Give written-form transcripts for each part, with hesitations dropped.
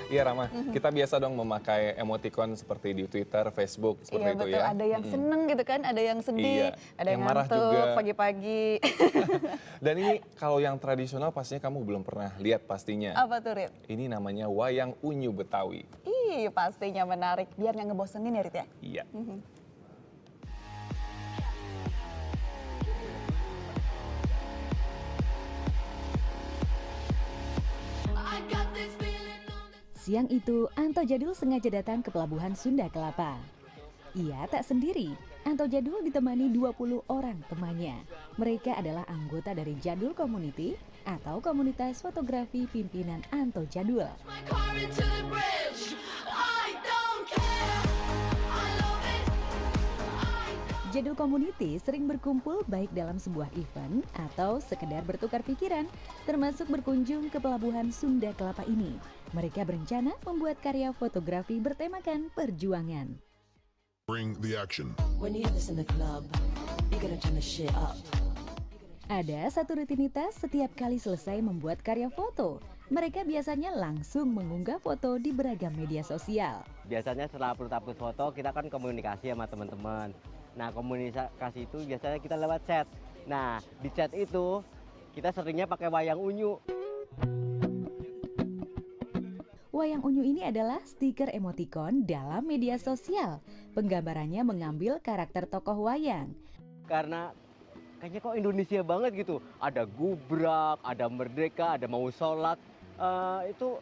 Iya Rama, kita biasa dong memakai emoticon seperti di Twitter, Facebook, seperti Iya itu betul, ya. ada yang seneng gitu kan, ada yang sedih, Iya, ada yang yang marah ngantuk juga. pagi-pagi. Dan ini kalau yang tradisional pastinya kamu belum pernah lihat pastinya. Apa tuh, Rit? Ini namanya wayang unyu Betawi. Ih, pastinya menarik. Biar nggak ngebosenin ya, Rit ya? Iya. Siang itu, Anto Jadul sengaja datang ke Pelabuhan Sunda Kelapa. Ia tak sendiri. Anto Jadul ditemani 20 orang temannya. Mereka adalah anggota dari Jadul Community atau komunitas fotografi pimpinan Anto Jadul. Jadul Community sering berkumpul baik dalam sebuah event atau sekedar bertukar pikiran, termasuk berkunjung ke Pelabuhan Sunda Kelapa ini. Mereka berencana membuat karya fotografi bertemakan perjuangan. Bring the action. When you hear this in the club, you're gonna turn the shit up. Ada satu rutinitas setiap kali selesai membuat karya foto. Mereka biasanya langsung mengunggah foto di beragam media sosial. Biasanya setelah upload foto kita kan komunikasi sama teman-teman. Nah komunikasi itu biasanya kita lewat chat. Nah di chat itu kita seringnya pakai wayang unyu. Wayang unyu ini adalah stiker emoticon dalam media sosial. Penggambarannya mengambil karakter tokoh wayang. Karena kayaknya kok Indonesia banget gitu. Ada gubrak, ada merdeka, ada mau sholat. Itu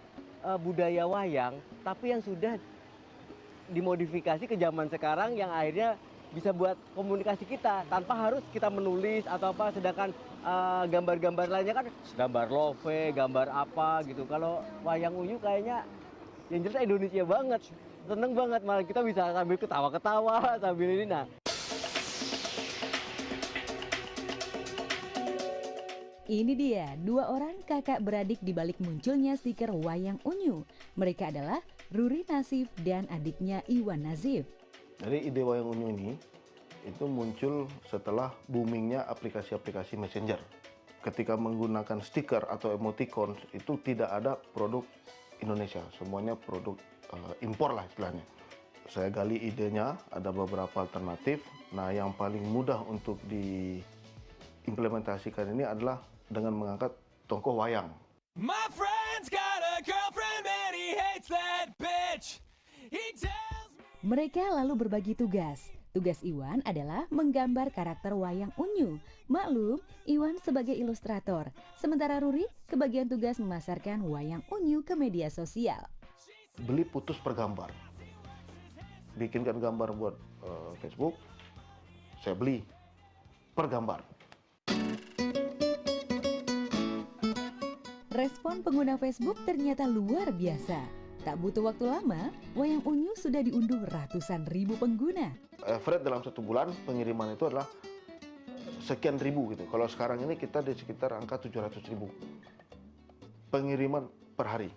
budaya wayang, tapi yang sudah dimodifikasi ke zaman sekarang yang akhirnya bisa buat komunikasi kita tanpa harus kita menulis atau apa. Sedangkan gambar-gambar lainnya kan gambar love, gambar apa gitu. Kalau wayang unyu kayaknya yang jelas Indonesia banget. Seneng banget, malah kita bisa sambil ketawa-ketawa sambil ini. Nah, ini dia, dua orang kakak beradik di balik munculnya stiker wayang unyu. Mereka adalah Ruri Nasif dan adiknya Iwan Nazif. Jadi ide wayang unyu ini itu muncul setelah boomingnya aplikasi-aplikasi messenger. Ketika menggunakan stiker atau emoticon itu tidak ada produk Indonesia, semuanya produk impor lah istilahnya. Saya gali idenya, ada beberapa alternatif. Nah yang paling mudah untuk diimplementasikan ini adalah dengan mengangkat tokoh wayang. My friend's got a girlfriend and he hates that bitch. He tells me... Mereka lalu berbagi tugas. Tugas Iwan adalah menggambar karakter wayang unyu. Maklum, Iwan sebagai ilustrator. Sementara Ruri kebagian tugas memasarkan wayang unyu ke media sosial. Beli putus per gambar. Bikinkan gambar buat Facebook, saya beli per gambar. Respon pengguna Facebook ternyata luar biasa. Tak butuh waktu lama, wayang unyu sudah diunduh ratusan ribu pengguna. Average dalam satu bulan pengiriman itu adalah sekian ribu gitu. Kalau sekarang ini kita di sekitar angka 700.000 pengiriman per hari.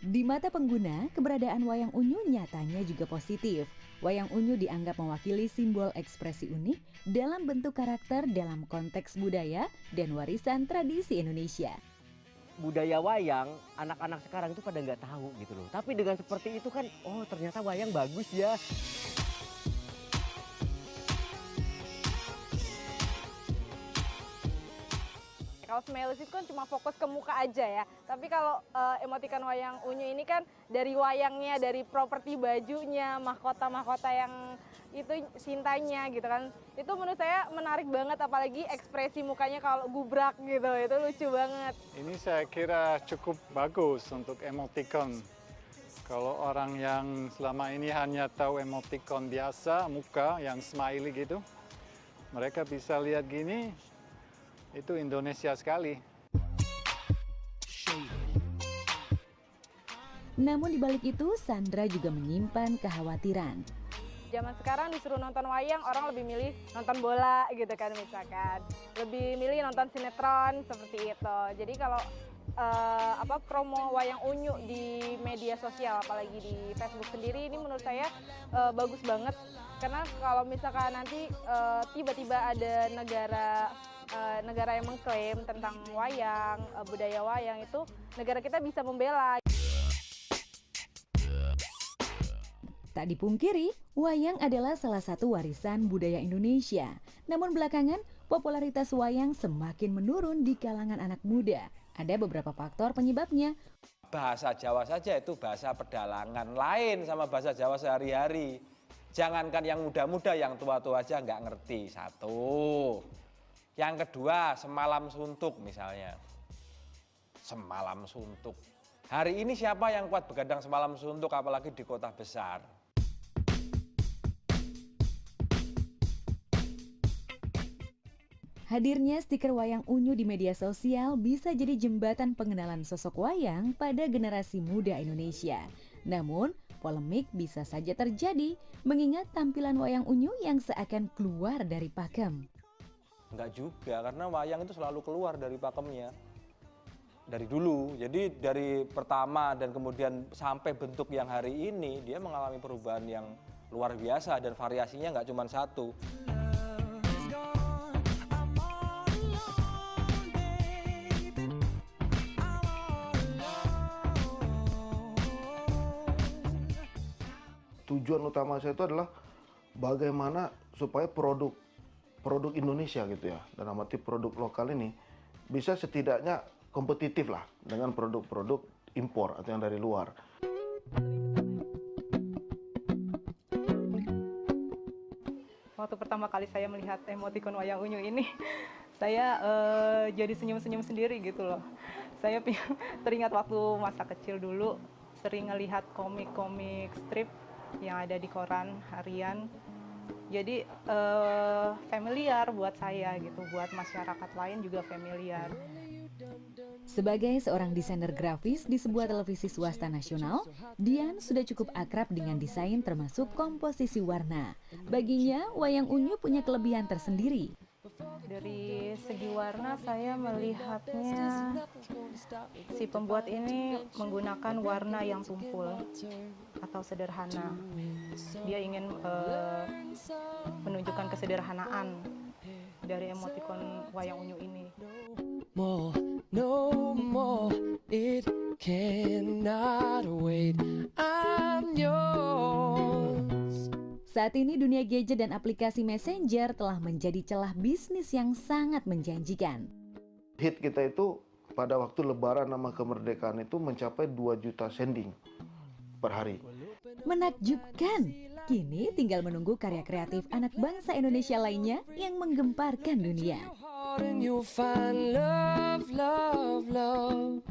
Di mata pengguna, keberadaan wayang unyu nyatanya juga positif. Wayang unyu dianggap mewakili simbol ekspresi unik dalam bentuk karakter dalam konteks budaya dan warisan tradisi Indonesia. budaya wayang anak-anak sekarang itu pada nggak tahu gitu loh. Tapi dengan seperti itu kan, oh ternyata wayang bagus ya. Kalau Smileys itu kan cuma fokus ke muka aja ya. Tapi kalau emotikan wayang unyu ini kan dari wayangnya, dari properti bajunya, mahkota-mahkota yang itu cintanya gitu kan. Itu menurut saya menarik banget, apalagi ekspresi mukanya kalau gubrak gitu. Itu lucu banget. Ini saya kira cukup bagus untuk emoticon. Kalau orang yang selama ini hanya tahu emoticon biasa, muka yang smiley gitu, mereka bisa lihat gini, itu Indonesia sekali. Namun di balik itu, Sandra juga menyimpan kekhawatiran. Zaman sekarang disuruh nonton wayang, orang lebih milih nonton bola gitu kan misalkan. Lebih milih nonton sinetron seperti itu. Jadi kalau promo wayang unyu di media sosial, apalagi di Facebook sendiri, ini menurut saya bagus banget. Karena kalau misalkan nanti tiba-tiba ada negara negara yang mengklaim tentang wayang, budaya wayang itu negara kita bisa membela. Tak dipungkiri, wayang adalah salah satu warisan budaya Indonesia. Namun belakangan, popularitas wayang semakin menurun di kalangan anak muda. Ada beberapa faktor penyebabnya. Bahasa Jawa saja itu bahasa pedalangan, lain sama bahasa Jawa sehari-hari. Jangankan yang muda-muda, yang tua-tua aja nggak ngerti. Satu. Yang kedua, semalam suntuk misalnya. Semalam suntuk. Hari ini siapa yang kuat begadang semalam suntuk, apalagi di kota besar? Hadirnya stiker wayang unyu di media sosial bisa jadi jembatan pengenalan sosok wayang pada generasi muda Indonesia. Namun, polemik bisa saja terjadi mengingat tampilan wayang unyu yang seakan keluar dari pakem. Enggak juga, karena wayang itu selalu keluar dari pakemnya. Dari dulu, jadi dari pertama dan kemudian sampai bentuk yang hari ini, dia mengalami perubahan yang luar biasa dan variasinya nggak cuma satu. Tujuan utama saya itu adalah bagaimana supaya produk Indonesia gitu ya, dalam arti produk lokal ini bisa setidaknya kompetitif lah dengan produk-produk impor atau yang dari luar. Waktu pertama kali saya melihat emotikon wayang unyu ini, saya jadi senyum-senyum sendiri gitu loh. Saya teringat waktu masa kecil dulu, sering ngelihat komik-komik strip yang ada di koran harian. Jadi familiar buat saya gitu, buat masyarakat lain juga familiar. Sebagai seorang desainer grafis di sebuah televisi swasta nasional, Dian sudah cukup akrab dengan desain termasuk komposisi warna. Baginya, wayang unyu punya kelebihan tersendiri. Dari segi warna saya melihatnya si pembuat ini menggunakan warna yang tumpul atau sederhana. Dia ingin menunjukkan kesederhanaan dari emotikon wayang unyu ini. More, no more, it cannot wait. I'm yours. Saat ini dunia gadget dan aplikasi messenger telah menjadi celah bisnis yang sangat menjanjikan. Hit kita itu pada waktu Lebaran sama kemerdekaan itu mencapai 2 juta sending per hari. Menakjubkan, kini tinggal menunggu karya kreatif anak bangsa Indonesia lainnya yang menggemparkan dunia. And you'll find love, love, love.